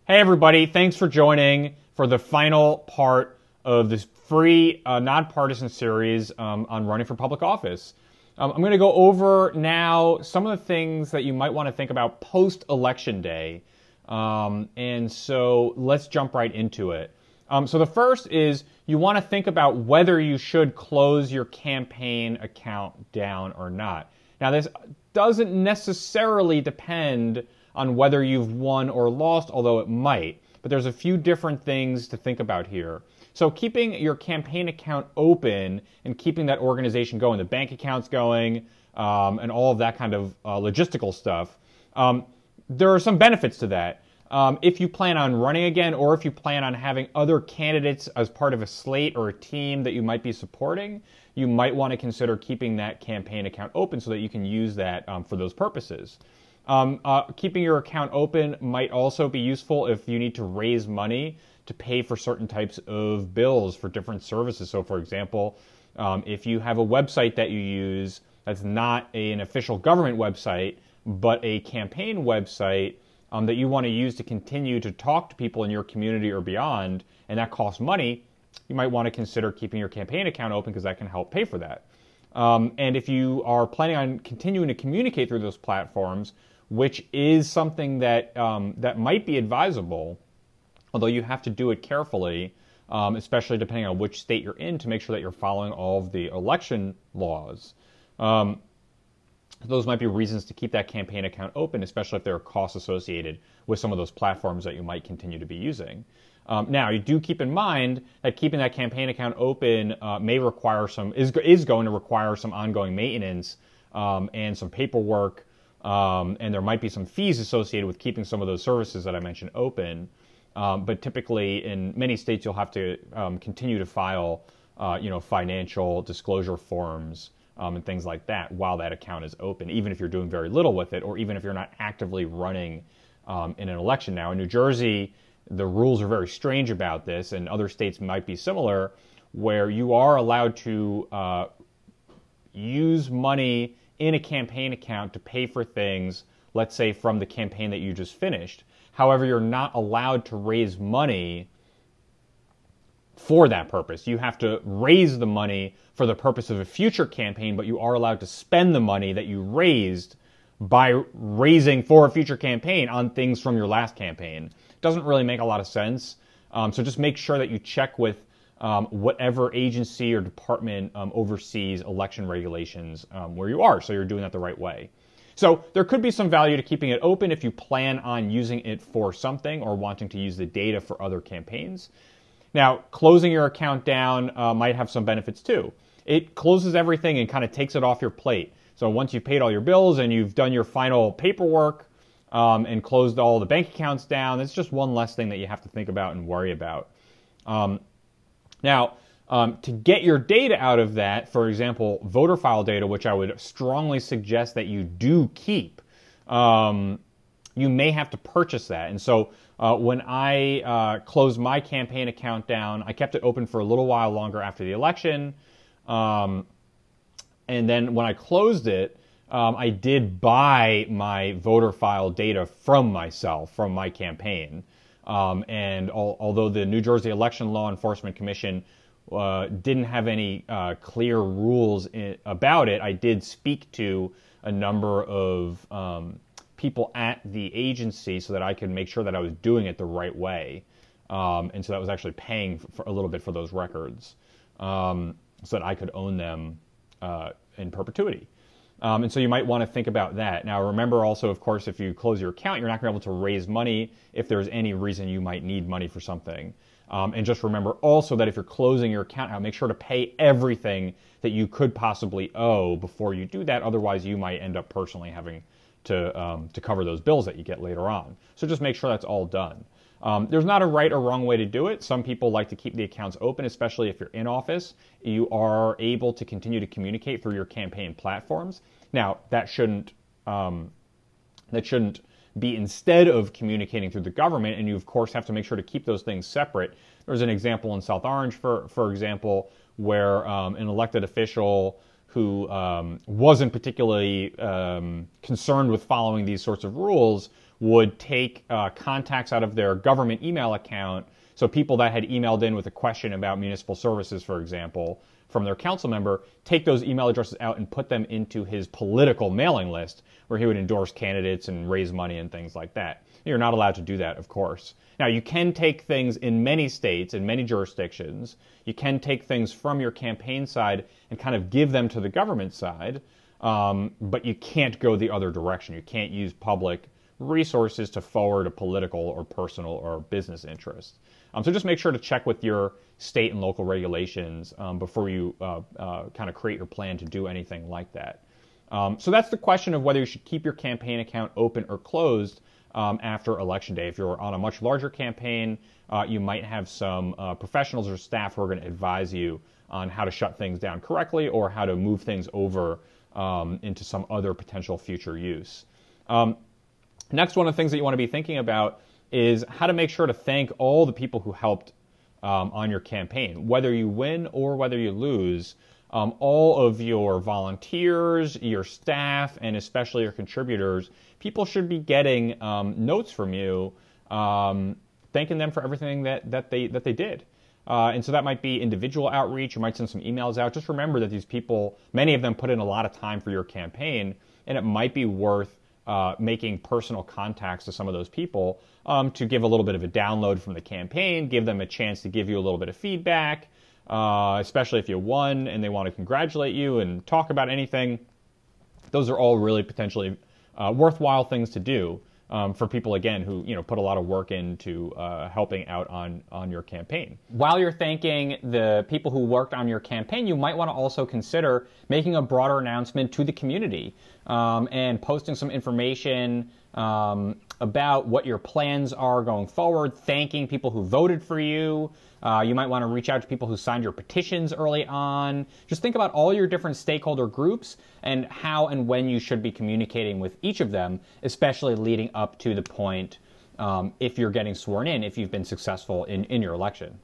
Hey everybody, thanks for joining for the final part of this free nonpartisan series on running for public office. I'm going to go over now some of the things that you might want to think about post-election day. And so let's jump right into it. So the first is you want to think about whether you should close your campaign account down or not. Now this doesn't necessarily depend on whether you've won or lost, although it might. But there's a few different things to think about here. So keeping your campaign account open and keeping that organization going, the bank accounts going, and all of that kind of logistical stuff, there are some benefits to that. If you plan on running again, or if you plan on having other candidates as part of a slate or a team that you might be supporting, you might want to consider keeping that campaign account open so that you can use that for those purposes. Keeping your account open might also be useful if you need to raise money to pay for certain types of bills for different services. So for example, if you have a website that you use that's not an official government website, but a campaign website that you want to use to continue to talk to people in your community or beyond, and that costs money, you might want to consider keeping your campaign account open because that can help pay for that. And if you are planning on continuing to communicate through those platforms, which is something that that might be advisable, although you have to do it carefully, especially depending on which state you're in, to make sure that you're following all of the election laws. Those might be reasons to keep that campaign account open, especially if there are costs associated with some of those platforms that you might continue to be using. Now, you do keep in mind that keeping that campaign account open may require is going to require some ongoing maintenance and some paperwork. And there might be some fees associated with keeping some of those services that I mentioned open. But typically, in many states, you'll have to continue to file, financial disclosure forms and things like that while that account is open, even if you're doing very little with it, or even if you're not actively running in an election. Now, in New Jersey, the rules are very strange about this, and other states might be similar, where you are allowed to use money in a campaign account to pay for things, let's say from the campaign that you just finished. However, you're not allowed to raise money for that purpose. You have to raise the money for the purpose of a future campaign, but you are allowed to spend the money that you raised by raising for a future campaign on things from your last campaign. Doesn't really make a lot of sense. So just make sure that you check with whatever agency or department oversees election regulations where you are, so you're doing that the right way. So there could be some value to keeping it open if you plan on using it for something or wanting to use the data for other campaigns. Now, closing your account down might have some benefits too. It closes everything and kind of takes it off your plate. So once you've paid all your bills and you've done your final paperwork and closed all the bank accounts down, it's just one less thing that you have to think about and worry about. Now, to get your data out of that, for example, voter file data, which I would strongly suggest that you do keep, you may have to purchase that. And so when I closed my campaign account down, I kept it open for a little while longer after the election. And then when I closed it, I did buy my voter file data from myself, from my campaign. And although the New Jersey Election Law Enforcement Commission didn't have any clear rules about it, I did speak to a number of people at the agency so that I could make sure that I was doing it the right way. And so that was actually paying for a little bit for those records so that I could own them in perpetuity. And so you might want to think about that. Now, remember also, of course, if you close your account, you're not going to be able to raise money if there's any reason you might need money for something. And just remember also that if you're closing your account out, make sure to pay everything that you could possibly owe before you do that. Otherwise, you might end up personally having to cover those bills that you get later on. So just make sure that's all done. There's not a right or wrong way to do it. Some people like to keep the accounts open, especially if you're in office. You are able to continue to communicate through your campaign platforms. Now, that shouldn't be instead of communicating through the government, and you, of course, have to make sure to keep those things separate. There's an example in South Orange, for example, where an elected official who wasn't particularly concerned with following these sorts of rules would take contacts out of their government email account. So people that had emailed in with a question about municipal services, for example, from their council member, take those email addresses out and put them into his political mailing list, where he would endorse candidates and raise money and things like that. You're not allowed to do that, of course. Now, you can take things in many states, in many jurisdictions. You can take things from your campaign side and kind of give them to the government side, but you can't go the other direction. You can't use public resources to forward a political or personal or business interest. So just make sure to check with your state and local regulations before you kind of create your plan to do anything like that. So that's the question of whether you should keep your campaign account open or closed after Election Day. If you're on a much larger campaign, you might have some professionals or staff who are going to advise you on how to shut things down correctly or how to move things over into some other potential future use. Next, one of the things that you want to be thinking about is how to make sure to thank all the people who helped on your campaign. Whether you win or whether you lose, all of your volunteers, your staff, and especially your contributors, people should be getting notes from you thanking them for everything that they did. And so that might be individual outreach. You might send some emails out. Just remember that these people, many of them put in a lot of time for your campaign, and it might be worth making personal contacts to some of those people to give a little bit of a download from the campaign, give them a chance to give you a little bit of feedback, especially if you won and they want to congratulate you and talk about anything. Those are all really potentially worthwhile things to do for people, again, who put a lot of work into helping out on your campaign. While you're thanking the people who worked on your campaign, you might want to also consider making a broader announcement to the community and posting some information about what your plans are going forward, thanking people who voted for you. You might want to reach out to people who signed your petitions early on. Just think about all your different stakeholder groups and how and when you should be communicating with each of them, especially leading up to the point if you're getting sworn in, if you've been successful in your election.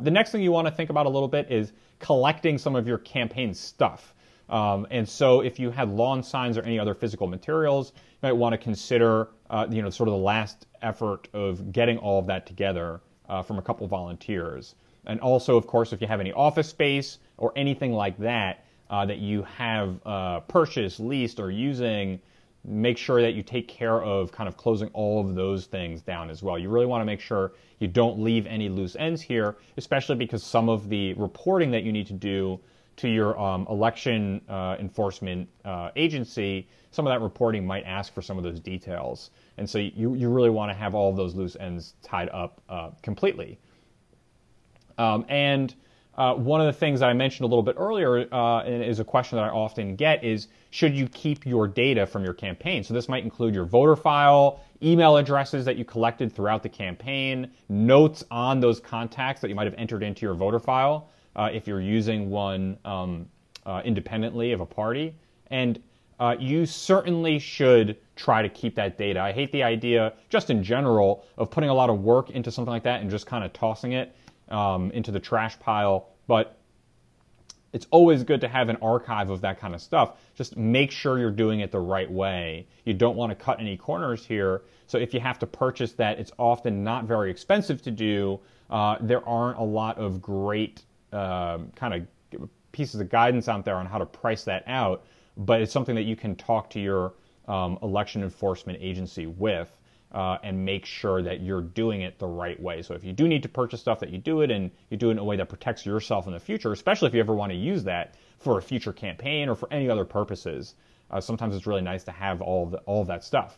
The next thing you want to think about a little bit is collecting some of your campaign stuff. And so if you had lawn signs or any other physical materials, you might want to consider sort of the last effort of getting all of that together from a couple volunteers. And also, of course, if you have any office space or anything like that that you have purchased, leased, or using, make sure that you take care of kind of closing all of those things down as well. You really want to make sure you don't leave any loose ends here, especially because some of the reporting that you need to do to your election enforcement agency, some of that reporting might ask for some of those details. And so you really want to have all of those loose ends tied up completely. And one of the things that I mentioned a little bit earlier is a question that I often get is, should you keep your data from your campaign? So this might include your voter file, email addresses that you collected throughout the campaign, notes on those contacts that you might have entered into your voter file if you're using one independently of a party. And you certainly should try to keep that data. I hate the idea, just in general, of putting a lot of work into something like that and just kind of tossing it into the trash pile, but it's always good to have an archive of that kind of stuff. Just make sure you're doing it the right way. You don't want to cut any corners here, so if you have to purchase that, it's often not very expensive to do. There aren't a lot of great kind of pieces of guidance out there on how to price that out, but it's something that you can talk to your election enforcement agency with and make sure that you're doing it the right way. So if you do need to purchase stuff, that you do it, and you do it in a way that protects yourself in the future, especially if you ever want to use that for a future campaign or for any other purposes. Sometimes it's really nice to have all of that stuff.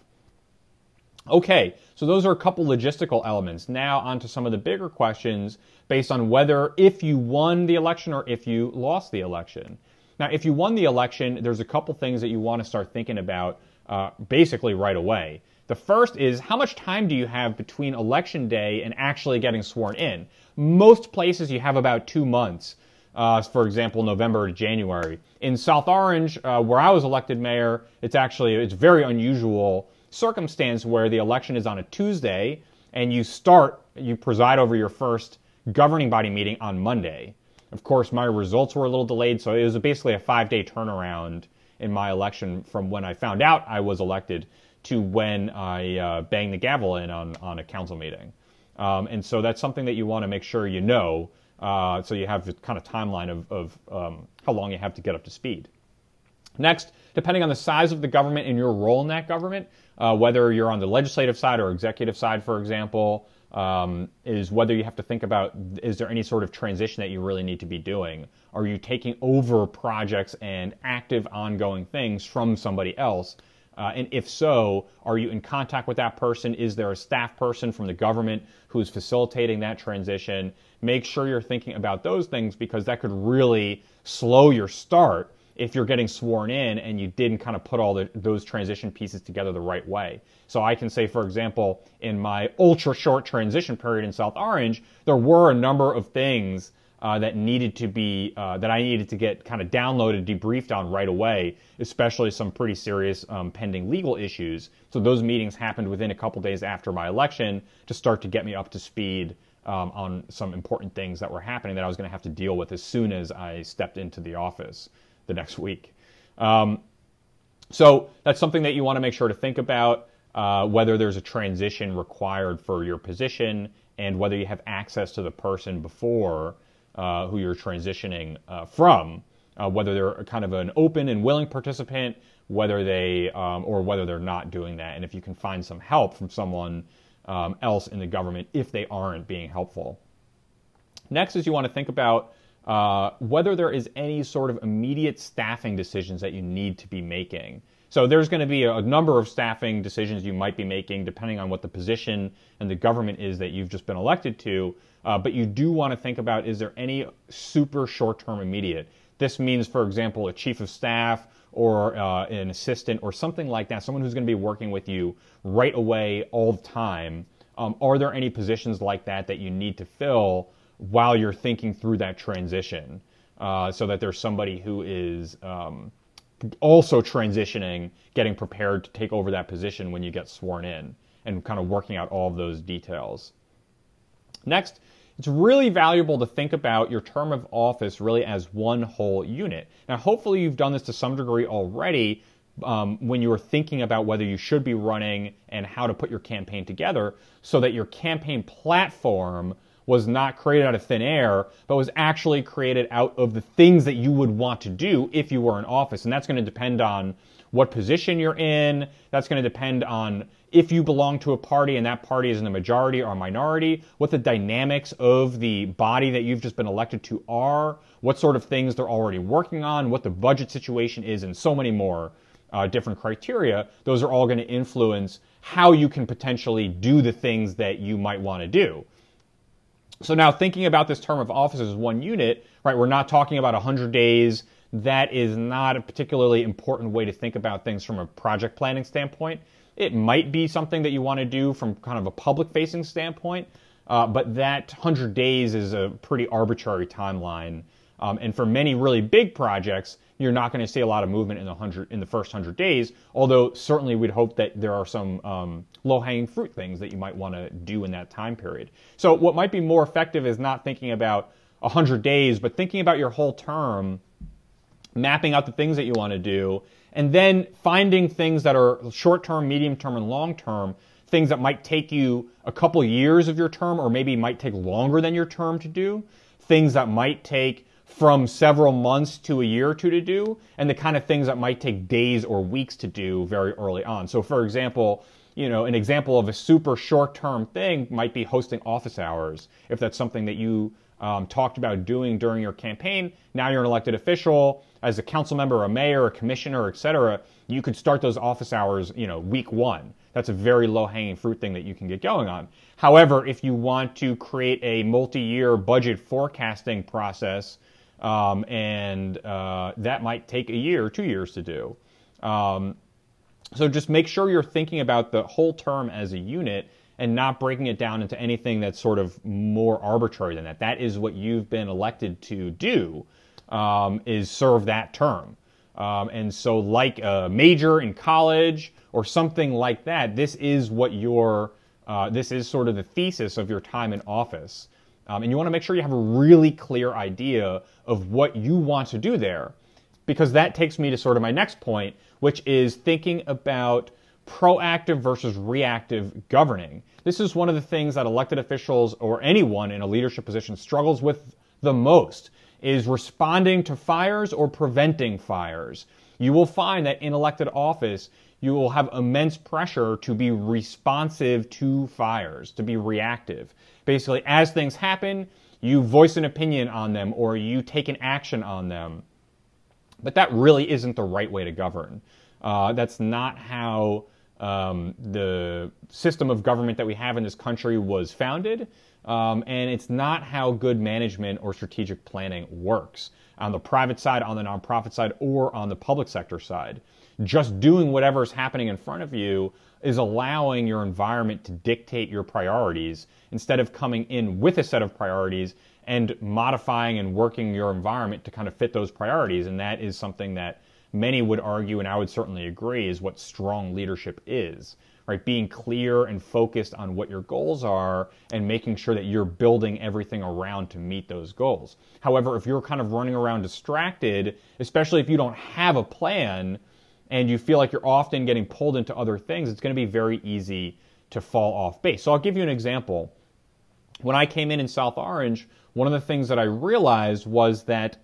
Okay, so those are a couple logistical elements. Now on to some of the bigger questions based on whether if you won the election or if you lost the election. Now, if you won the election, there's a couple things that you want to start thinking about basically right away. The first is, how much time do you have between election day and actually getting sworn in? Most places you have about 2 months, for example, November to January. In South Orange, where I was elected mayor, it's very unusual circumstance where the election is on a Tuesday and you preside over your first governing body meeting on Monday. Of course, my results were a little delayed, so it was basically a 5-day turnaround in my election from when I found out I was elected to when I banged the gavel in on a council meeting. And so that's something that you want to make sure you know, so you have the kind of timeline of how long you have to get up to speed. Next, depending on the size of the government and your role in that government, whether you're on the legislative side or executive side, for example, is whether you have to think about, is there any sort of transition that you really need to be doing? Are you taking over projects and active ongoing things from somebody else? And if so, are you in contact with that person? Is there a staff person from the government who's facilitating that transition? Make sure you're thinking about those things, because that could really slow your start if you're getting sworn in and you didn't kind of put all those transition pieces together the right way. So I can say, for example, in my ultra short transition period in South Orange, there were a number of things that needed to be, that I needed to get kind of downloaded, debriefed on right away, especially some pretty serious pending legal issues. So those meetings happened within a couple days after my election to start to get me up to speed on some important things that were happening that I was going to have to deal with as soon as I stepped into the office the next week. So that's something that you want to make sure to think about, whether there's a transition required for your position and whether you have access to the person before who you're transitioning from, whether they're kind of an open and willing participant, whether they or whether they're not doing that, and if you can find some help from someone else in the government if they aren't being helpful. Next is you want to think about whether there is any sort of immediate staffing decisions that you need to be making. So there's going to be a number of staffing decisions you might be making depending on what the position and the government is that you've just been elected to, but you do want to think about, is there any super short-term immediate? This means, for example, a chief of staff or an assistant or something like that, someone who's going to be working with you right away all the time. Are there any positions like that that you need to fill while you're thinking through that transition, so that there's somebody who is also transitioning, getting prepared to take over that position when you get sworn in, and kind of working out all of those details. Next, it's really valuable to think about your term of office really as one whole unit. Now, hopefully you've done this to some degree already when you were thinking about whether you should be running and how to put your campaign together, so that your campaign platform was not created out of thin air, but was actually created out of the things that you would want to do if you were in office. And that's going to depend on what position you're in. That's going to depend on if you belong to a party and that party is in the majority or minority, what the dynamics of the body that you've just been elected to are, what sort of things they're already working on, what the budget situation is, and so many more different criteria. Those are all going to influence how you can potentially do the things that you might want to do. So now, thinking about this term of office as one unit, right, we're not talking about 100 days. That is not a particularly important way to think about things from a project planning standpoint. It might be something that you want to do from kind of a public-facing standpoint, but that 100 days is a pretty arbitrary timeline. And for many really big projects, you're not going to see a lot of movement in the first 100 days, although certainly we'd hope that there are some low-hanging fruit things that you might want to do in that time period. So what might be more effective is not thinking about 100 days, but thinking about your whole term, mapping out the things that you want to do, and then finding things that are short-term, medium-term, and long-term, things that might take you a couple years of your term or maybe might take longer than your term to do, things that might take from several months to a year or two to do, and the kind of things that might take days or weeks to do very early on. So for example, an example of a super short-term thing might be hosting office hours. If that's something that you talked about doing during your campaign, now you're an elected official, as a council member, a mayor, a commissioner, etc., you could start those office hours, week one. That's a very low-hanging fruit thing that you can get going on. However, if you want to create a multi-year budget forecasting process, and that might take a year or 2 years to do. So just make sure you're thinking about the whole term as a unit and not breaking it down into anything that's sort of more arbitrary than that. That is what you've been elected to do, is serve that term. And so like a major in college or something like that, this is what this is sort of the thesis of your time in office. And you want to make sure you have a really clear idea of what you want to do there. Because that takes me to sort of my next point, which is thinking about proactive versus reactive governing. This is one of the things that elected officials or anyone in a leadership position struggles with the most, is responding to fires or preventing fires. You will find that in elected office, you will have immense pressure to be responsive to fires, to be reactive. Basically, as things happen, you voice an opinion on them or you take an action on them. But that really isn't the right way to govern. That's not how the system of government that we have in this country was founded. And it's not how good management or strategic planning works on the private side, on the nonprofit side, or on the public sector side. Just doing whatever is happening in front of you is allowing your environment to dictate your priorities instead of coming in with a set of priorities and modifying and working your environment to kind of fit those priorities. And that is something that many would argue, and I would certainly agree, is what strong leadership is, right? Being clear and focused on what your goals are and making sure that you're building everything around to meet those goals. However, if you're kind of running around distracted, especially if you don't have a plan and you feel like you're often getting pulled into other things, it's going to be very easy to fall off base. So I'll give you an example. When I came in South Orange, one of the things that I realized was that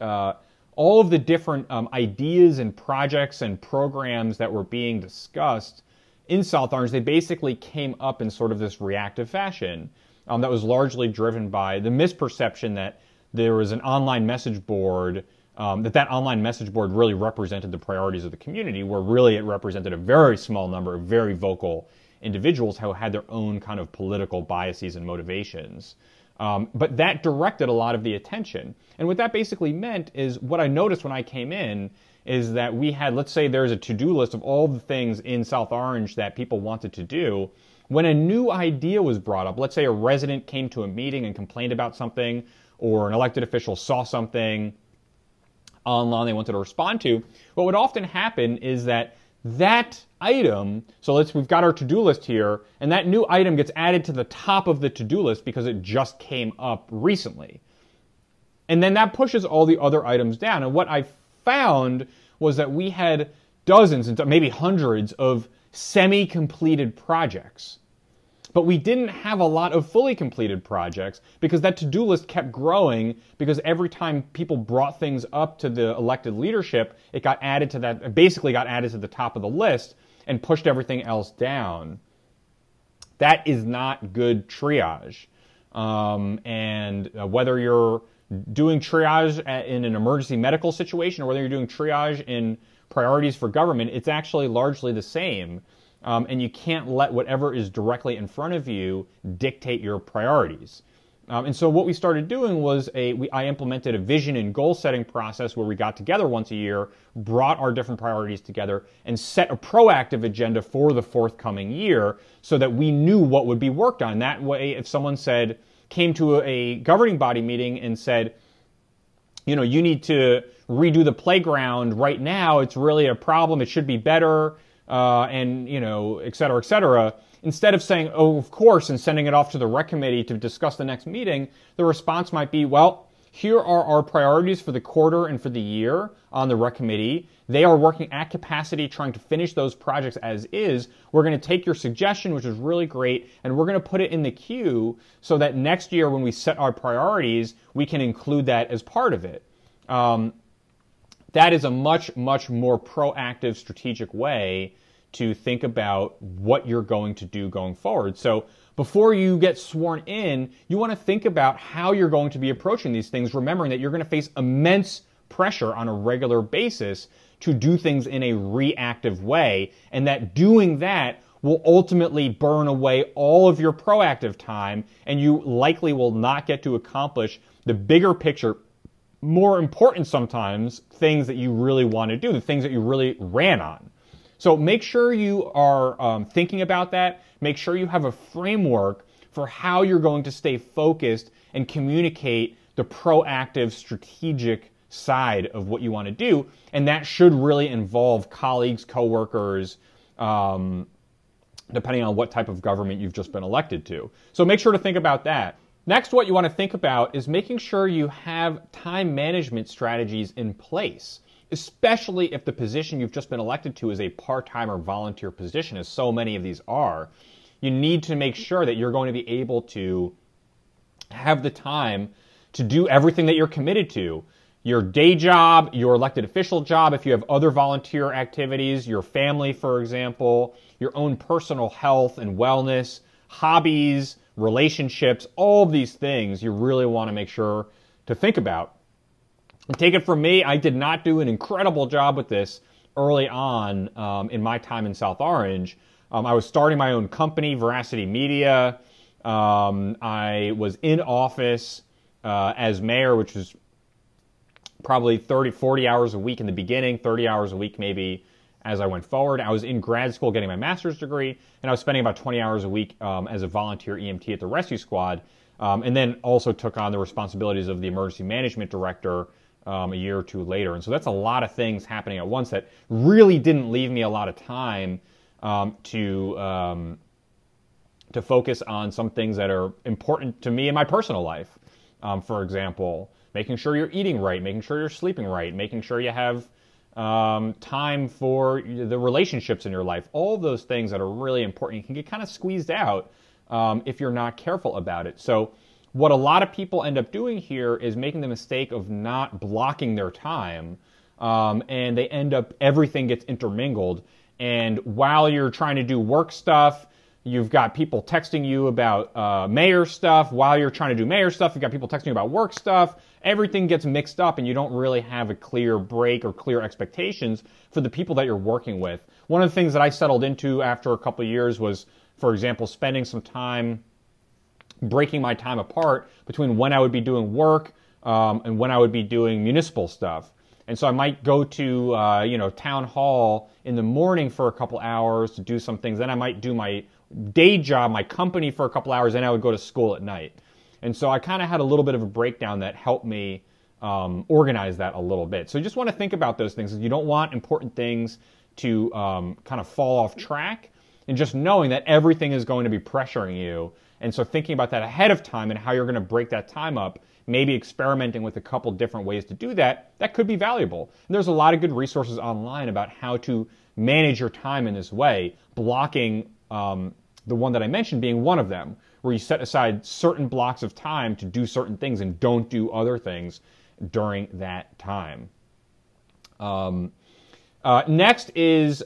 all of the different ideas and projects and programs that were being discussed in South Orange, they basically came up in sort of this reactive fashion that was largely driven by the misperception that there was an online message board, that online message board really represented the priorities of the community, where really it represented a very small number of very vocal individuals who had their own kind of political biases and motivations. But that directed a lot of the attention. And what that basically meant is, what I noticed when I came in is that we had, let's say there's a to-do list of all the things in South Orange that people wanted to do. When a new idea was brought up, let's say a resident came to a meeting and complained about something, or an elected official saw something online they wanted to respond to, what would often happen is that item, so we've got our to-do list here, and that new item gets added to the top of the to-do list because it just came up recently. And then that pushes all the other items down. And what I found was that we had dozens and maybe hundreds of semi-completed projects. But we didn't have a lot of fully completed projects because that to-do list kept growing, because every time people brought things up to the elected leadership, it got added to that, it basically got added to the top of the list and pushed everything else down. That is not good triage. And whether you're doing triage in an emergency medical situation or whether you're doing triage in priorities for government, it's actually largely the same. And you can't let whatever is directly in front of you dictate your priorities. And so what we started doing was I implemented a vision and goal setting process where we got together once a year, brought our different priorities together, and set a proactive agenda for the forthcoming year so that we knew what would be worked on. That way, if someone came to a governing body meeting and said, you know, you need to redo the playground right now, it's really a problem, it should be better, and, you know, et cetera, instead of saying, oh, of course, and sending it off to the rec committee to discuss the next meeting, the response might be, well, here are our priorities for the quarter and for the year on the rec committee. They are working at capacity trying to finish those projects as is. We're going to take your suggestion, which is really great, and we're going to put it in the queue so that next year when we set our priorities, we can include that as part of it. That is a much, much more proactive, strategic way to think about what you're going to do going forward. So before you get sworn in, you want to think about how you're going to be approaching these things, remembering that you're going to face immense pressure on a regular basis to do things in a reactive way, and that doing that will ultimately burn away all of your proactive time, and you likely will not get to accomplish the bigger picture, more important sometimes, things that you really want to do, the things that you really ran on. So make sure you are thinking about that. Make sure you have a framework for how you're going to stay focused and communicate the proactive, strategic side of what you want to do. And that should really involve colleagues, coworkers, depending on what type of government you've just been elected to. So make sure to think about that. Next, what you want to think about is making sure you have time management strategies in place, especially if the position you've just been elected to is a part-time or volunteer position, as so many of these are. You need to make sure that you're going to be able to have the time to do everything that you're committed to. Your day job, your elected official job, if you have other volunteer activities, your family, for example, your own personal health and wellness, hobbies, relationships, all of these things you really want to make sure to think about. And take it from me, I did not do an incredible job with this early on in my time in South Orange. I was starting my own company, Veracity Media. I was in office as mayor, which was probably 30, 40 hours a week in the beginning, 30 hours a week maybe as I went forward. I was in grad school getting my master's degree, and I was spending about 20 hours a week as a volunteer EMT at the rescue squad, and then also took on the responsibilities of the emergency management director a year or two later. And so that's a lot of things happening at once that really didn't leave me a lot of time to focus on some things that are important to me in my personal life. For example, making sure you're eating right, making sure you're sleeping right, making sure you have time for the relationships in your life. All of those things that are really important, you can get kind of squeezed out if you're not careful about it. So what a lot of people end up doing here is making the mistake of not blocking their time, and they end up, everything gets intermingled. And while you're trying to do work stuff, you've got people texting you about mayor stuff. While you're trying to do mayor stuff, you've got people texting you about work stuff. Everything gets mixed up, and you don't really have a clear break or clear expectations for the people that you're working with. One of the things that I settled into after a couple of years was, for example, spending some time breaking my time apart between when I would be doing work and when I would be doing municipal stuff. And so I might go to town hall in the morning for a couple hours to do some things. Then I might do my day job, my company, for a couple hours. Then I would go to school at night. And so I kind of had a little bit of a breakdown that helped me organize that a little bit. So you just want to think about those things. You don't want important things to kind of fall off track, and just knowing that everything is going to be pressuring you. And so thinking about that ahead of time and how you're going to break that time up, maybe experimenting with a couple different ways to do that, that could be valuable. And there's a lot of good resources online about how to manage your time in this way, blocking the one that I mentioned being one of them, where you set aside certain blocks of time to do certain things and don't do other things during that time. Next is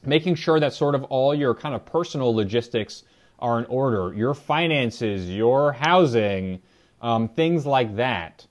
making sure that sort of all your kind of personal logistics are in order. Your finances, your housing, things like that.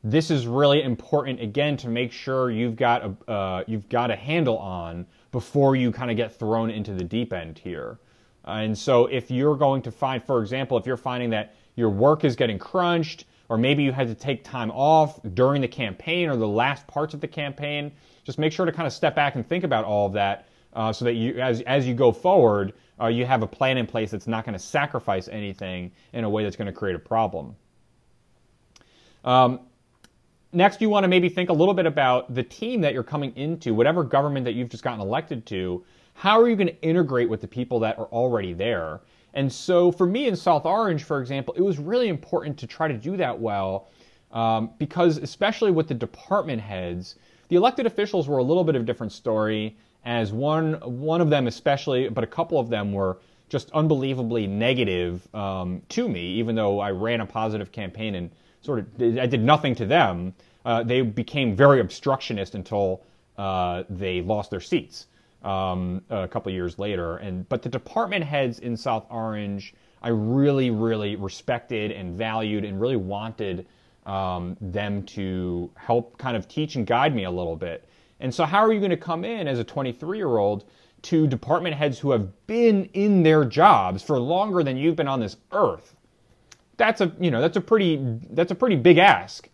This is really important, again, to make sure you've got a handle on before you kind of get thrown into the deep end here. And so if you're going to find, for example, if you're finding that your work is getting crunched, or maybe you had to take time off during the campaign or the last parts of the campaign, just make sure to kind of step back and think about all of that so that you, as you go forward, you have a plan in place that's not going to sacrifice anything in a way that's going to create a problem. Next, you want to maybe think a little bit about the team that you're coming into, whatever government that you've just gotten elected to. How are you going to integrate with the people that are already there? And so for me in South Orange, for example, it was really important to try to do that well because especially with the department heads, the elected officials were a little bit of a different story, as one of them especially, but a couple of them were just unbelievably negative to me, even though I ran a positive campaign and sort of I did nothing to them. They became very obstructionist until they lost their seats a couple of years later. But the department heads in South Orange, I really, really respected and valued and really wanted them to help kind of teach and guide me a little bit. And so how are you going to come in as a 23-year-old to department heads who have been in their jobs for longer than you've been on this earth? That's a pretty big ask.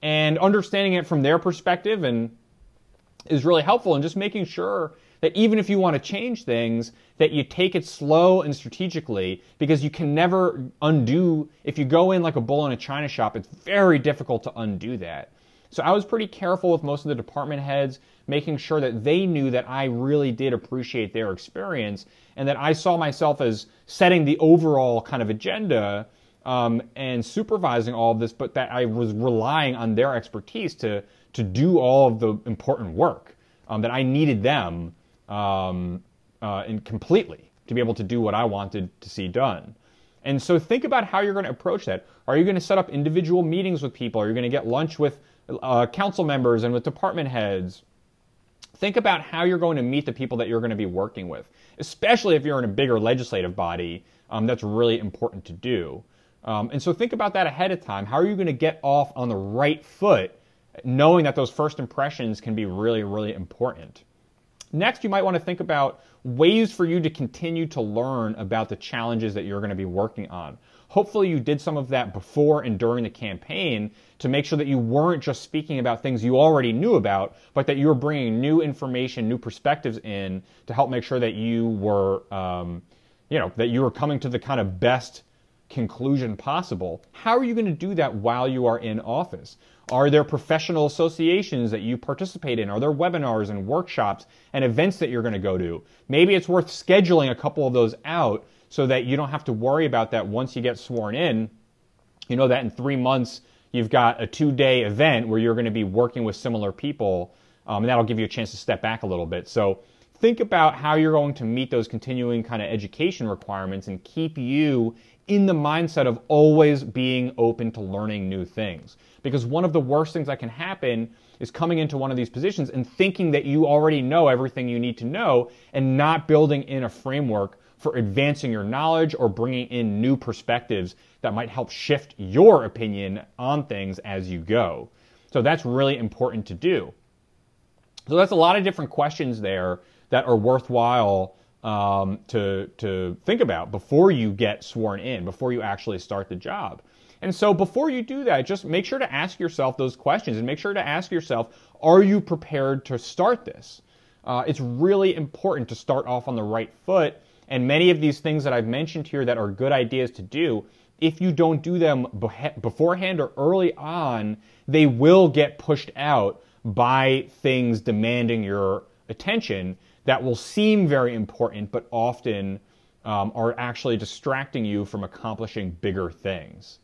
And understanding it from their perspective is really helpful, and just making sure that even if you want to change things, that you take it slow and strategically, because you can never undo. If you go in like a bull in a china shop, it's very difficult to undo that. So I was pretty careful with most of the department heads, making sure that they knew that I really did appreciate their experience and that I saw myself as setting the overall kind of agenda and supervising all of this, but that I was relying on their expertise to do all of the important work, that I needed them and completely to be able to do what I wanted to see done. And so think about how you're going to approach that. Are you going to set up individual meetings with people? Are you going to get lunch with council members and with department heads? Think about how you're going to meet the people that you're going to be working with, especially if you're in a bigger legislative body. That's really important to do. And so think about that ahead of time. How are you going to get off on the right foot, knowing that those first impressions can be really, really important? Next, you might want to think about ways for you to continue to learn about the challenges that you're going to be working on. Hopefully you did some of that before and during the campaign to make sure that you weren't just speaking about things you already knew about, but that you were bringing new information, new perspectives in to help make sure that you were, that you were coming to the kind of best conclusion possible. How are you going to do that while you are in office? Are there professional associations that you participate in? Are there webinars and workshops and events that you're going to go to? Maybe it's worth scheduling a couple of those out so that you don't have to worry about that once you get sworn in. You know that in 3 months you've got a 2-day event where you're going to be working with similar people, and that'll give you a chance to step back a little bit. So think about how you're going to meet those continuing kind of education requirements and keep you in the mindset of always being open to learning new things. Because one of the worst things that can happen is coming into one of these positions and thinking that you already know everything you need to know and not building in a framework for advancing your knowledge or bringing in new perspectives that might help shift your opinion on things as you go. So that's really important to do. So that's a lot of different questions there that are worthwhile to think about before you get sworn in, before you actually start the job. And so before you do that, just make sure to ask yourself those questions and make sure to ask yourself, are you prepared to start this? It's really important to start off on the right foot. And many of these things that I've mentioned here that are good ideas to do, if you don't do them beforehand or early on, they will get pushed out by things demanding your attention that will seem very important, but often are actually distracting you from accomplishing bigger things.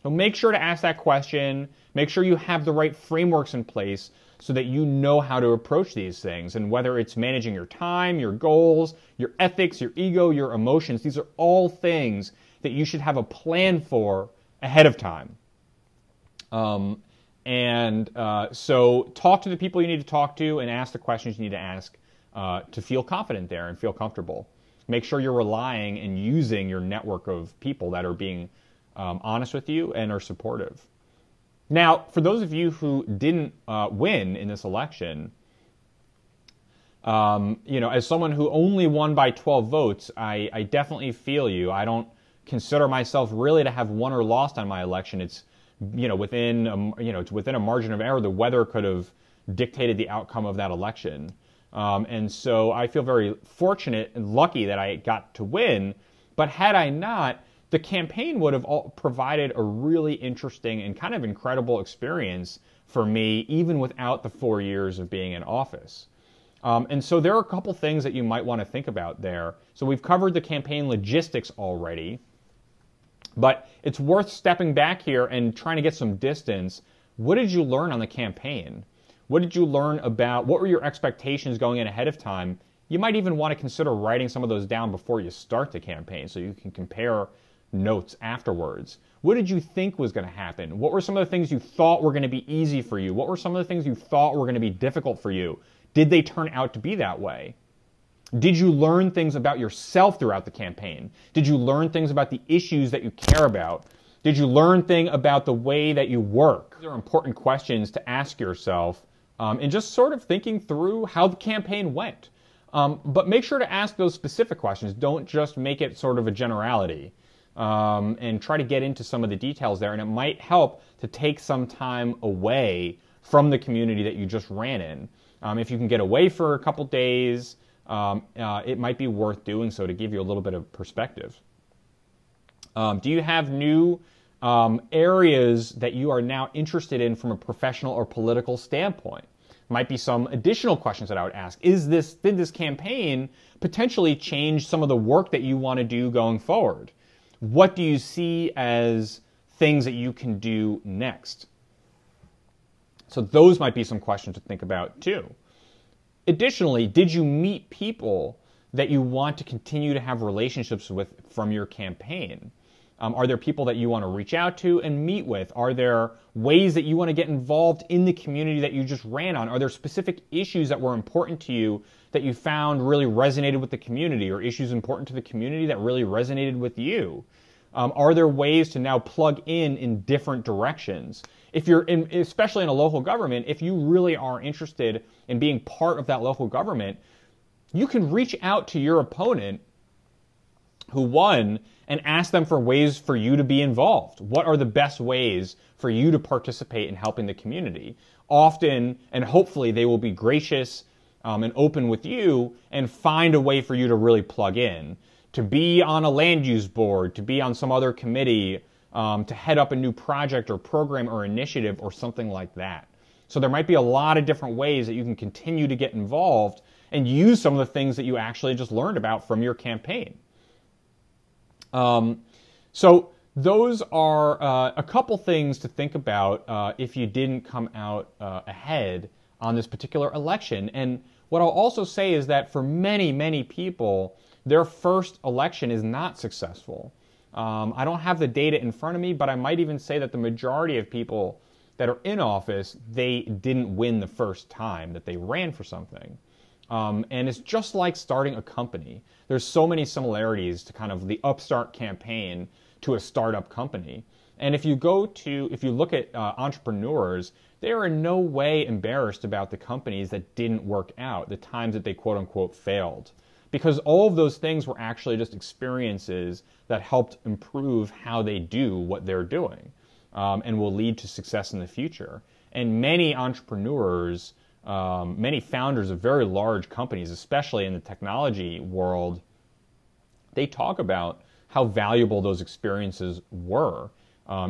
So make sure to ask that question. Make sure you have the right frameworks in place so that you know how to approach these things. And whether it's managing your time, your goals, your ethics, your ego, your emotions, these are all things that you should have a plan for ahead of time. So talk to the people you need to talk to and ask the questions you need to ask to feel confident there and feel comfortable. Make sure you're relying and using your network of people that are being honest with you and are supportive. Now, for those of you who didn't win in this election, as someone who only won by 12 votes, I definitely feel you. I don't consider myself really to have won or lost on my election. It's within a margin of error. The weather could have dictated the outcome of that election. And so I feel very fortunate and lucky that I got to win. But had I not, the campaign would have provided a really interesting and kind of incredible experience for me, even without the 4 years of being in office. And so there are a couple things that you might want to think about there. So we've covered the campaign logistics already, but it's worth stepping back here and trying to get some distance. What did you learn on the campaign? What did you learn about, what were your expectations going in ahead of time? You might even want to consider writing some of those down before you start the campaign so you can compare notes afterwards. What did you think was going to happen? What were some of the things you thought were going to be easy for you? What were some of the things you thought were going to be difficult for you? Did they turn out to be that way? Did you learn things about yourself throughout the campaign? Did you learn things about the issues that you care about? Did you learn things about the way that you work? These are important questions to ask yourself and just sort of thinking through how the campaign went. But make sure to ask those specific questions. Don't just make it sort of a generality. And try to get into some of the details there. And it might help to take some time away from the community that you just ran in. If you can get away for a couple days, it might be worth doing so to give you a little bit of perspective. Do you have new areas that you are now interested in from a professional or political standpoint. Might be some additional questions that I would ask. Did this campaign potentially change some of the work that you want to do going forward? What do you see as things that you can do next? So those might be some questions to think about too. Additionally, did you meet people that you want to continue to have relationships with from your campaign? Are there people that you want to reach out to and meet with? Are there ways that you want to get involved in the community that you just ran on? Are there specific issues that were important to you that you found really resonated with the community, or issues important to the community that really resonated with you? Are there ways to now plug in different directions? If you're especially in a local government, if you really are interested in being part of that local government, you can reach out to your opponent who won and ask them for ways for you to be involved. What are the best ways for you to participate in helping the community? Often, and hopefully, they will be gracious and open with you and find a way for you to really plug in, to be on a land use board, to be on some other committee, to head up a new project or program or initiative or something like that. So there might be a lot of different ways that you can continue to get involved and use some of the things that you actually just learned about from your campaign. So those are a couple things to think about if you didn't come out ahead on this particular election. And what I'll also say is that for many, many people, their first election is not successful. I don't have the data in front of me, but I might even say that the majority of people that are in office, they didn't win the first time that they ran for something. And it's just like starting a company. There's so many similarities to kind of the upstart campaign to a startup company. And if you look at entrepreneurs, they are in no way embarrassed about the companies that didn't work out, the times that they quote unquote failed. Because all of those things were actually just experiences that helped improve how they do what they're doing, and will lead to success in the future. And many entrepreneurs, many founders of very large companies, especially in the technology world, they talk about how valuable those experiences were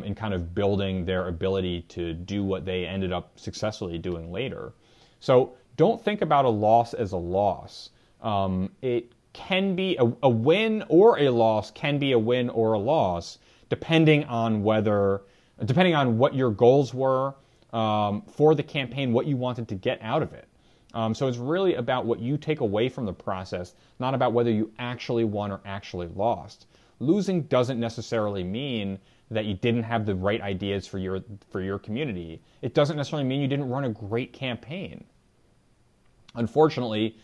in kind of building their ability to do what they ended up successfully doing later. So don't think about a loss as a loss. It can be a win or a loss, can be a win or a loss, depending on what your goals were for the campaign, what you wanted to get out of it. So it's really about what you take away from the process, not about whether you actually won or actually lost. Losing doesn't necessarily mean that you didn't have the right ideas for your community. It doesn't necessarily mean you didn't run a great campaign. Unfortunately,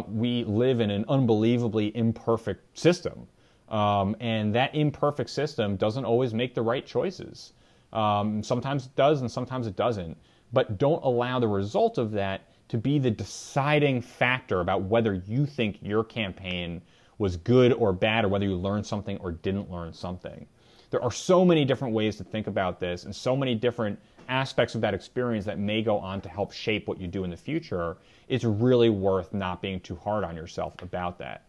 we live in an unbelievably imperfect system. And that imperfect system doesn't always make the right choices. Sometimes it does and sometimes it doesn't. But don't allow the result of that to be the deciding factor about whether you think your campaign was good or bad, or whether you learned something or didn't learn something. There are so many different ways to think about this, and so many different aspects of that experience that may go on to help shape what you do in the future. It's really worth not being too hard on yourself about that.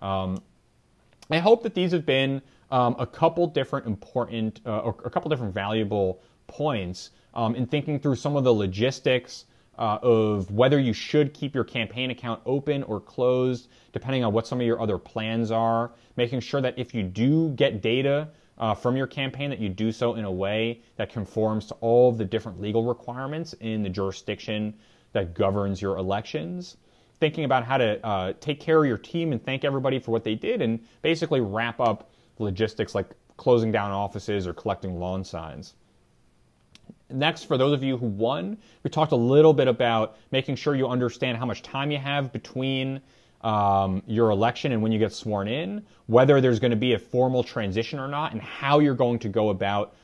I hope that these have been a couple different important, or a couple different valuable points in thinking through some of the logistics of whether you should keep your campaign account open or closed, depending on what some of your other plans are, making sure that if you do get data from your campaign, that you do so in a way that conforms to all of the different legal requirements in the jurisdiction that governs your elections. Thinking about how to take care of your team and thank everybody for what they did, and basically wrap up logistics like closing down offices or collecting lawn signs. Next, for those of you who won, we talked a little bit about making sure you understand how much time you have between your election and when you get sworn in, whether there's going to be a formal transition or not, and how you're going to go about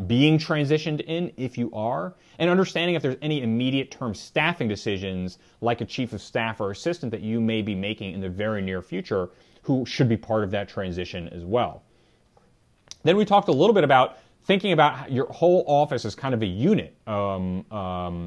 being transitioned in if you are, and understanding if there's any immediate term staffing decisions like a chief of staff or assistant that you may be making in the very near future who should be part of that transition as well. Then we talked a little bit about thinking about your whole office as kind of a unit, and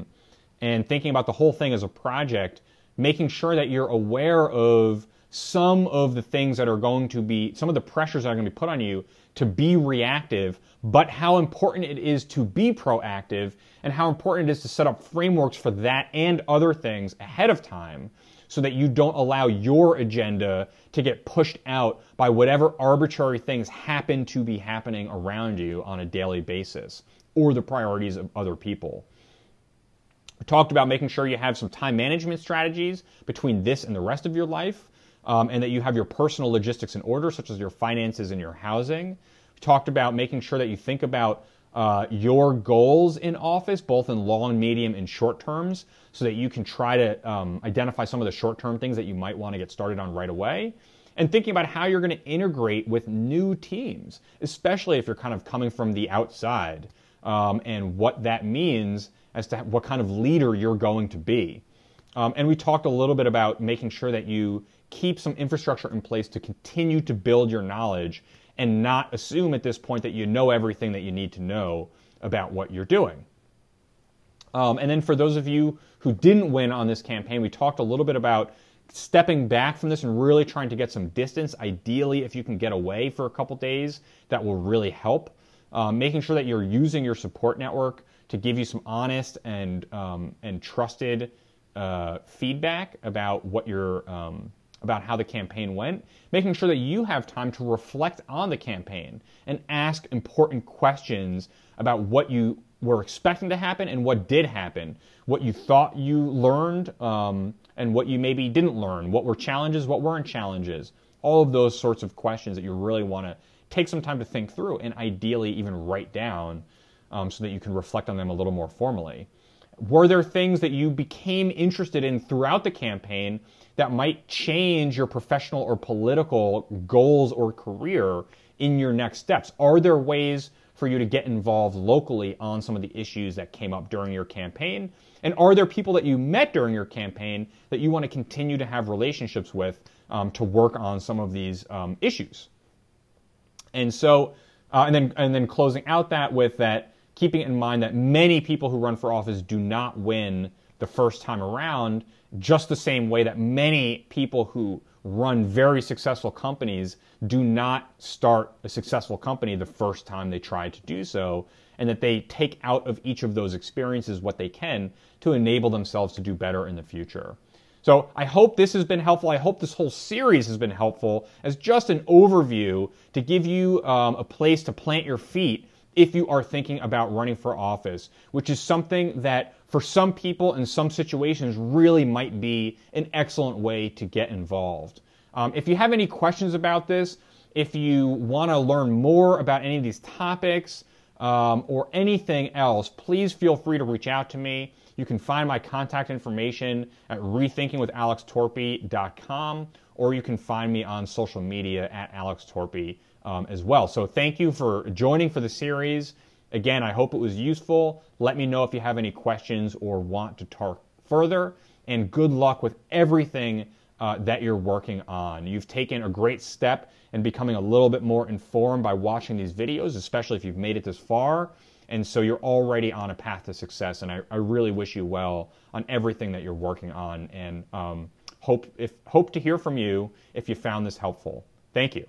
thinking about the whole thing as a project, making sure that you're aware of some of the things that are going to be, some of the pressures that are going to be put on you to be reactive, but how important it is to be proactive and how important it is to set up frameworks for that and other things ahead of time so that you don't allow your agenda to get pushed out by whatever arbitrary things happen to be happening around you on a daily basis or the priorities of other people. We talked about making sure you have some time management strategies between this and the rest of your life, and that you have your personal logistics in order, such as your finances and your housing. We talked about making sure that you think about your goals in office, both in long, medium, and short terms, so that you can try to identify some of the short-term things that you might want to get started on right away. And thinking about how you're going to integrate with new teams, especially if you're kind of coming from the outside, and what that means as to what kind of leader you're going to be. And we talked a little bit about making sure that you keep some infrastructure in place to continue to build your knowledge and not assume at this point that you know everything that you need to know about what you're doing. And then for those of you who didn't win on this campaign, we talked a little bit about stepping back from this and really trying to get some distance. Ideally, if you can get away for a couple days, that will really help. Making sure that you're using your support network to give you some honest and trusted feedback about what your about how the campaign went. Making sure that you have time to reflect on the campaign and ask important questions about what you were expecting to happen and what did happen, what you thought you learned, and what you maybe didn't learn, what were challenges, what weren't challenges. All of those sorts of questions that you really want to take some time to think through and ideally even write down so that you can reflect on them a little more formally. Were there things that you became interested in throughout the campaign that might change your professional or political goals or career in your next steps? Are there ways for you to get involved locally on some of the issues that came up during your campaign? And are there people that you met during your campaign that you want to continue to have relationships with to work on some of these issues? And so, and then closing out that with that, keeping in mind that many people who run for office do not win the first time around, just the same way that many people who run very successful companies do not start a successful company the first time they try to do so, and that they take out of each of those experiences what they can to enable themselves to do better in the future. So I hope this has been helpful. I hope this whole series has been helpful as just an overview to give you a place to plant your feet if you are thinking about running for office, which is something that for some people in some situations really might be an excellent way to get involved. If you have any questions about this, if you want to learn more about any of these topics or anything else, please feel free to reach out to me. You can find my contact information at rethinkingwithalextorpey.com, or you can find me on social media at Alex Torpey as well. So thank you for joining for the series. Again, I hope it was useful. Let me know if you have any questions or want to talk further, and good luck with everything that you're working on. You've taken a great step in becoming a little bit more informed by watching these videos, especially if you've made it this far. And so you're already on a path to success, and I really wish you well on everything that you're working on, and hope to hear from you if you found this helpful. Thank you.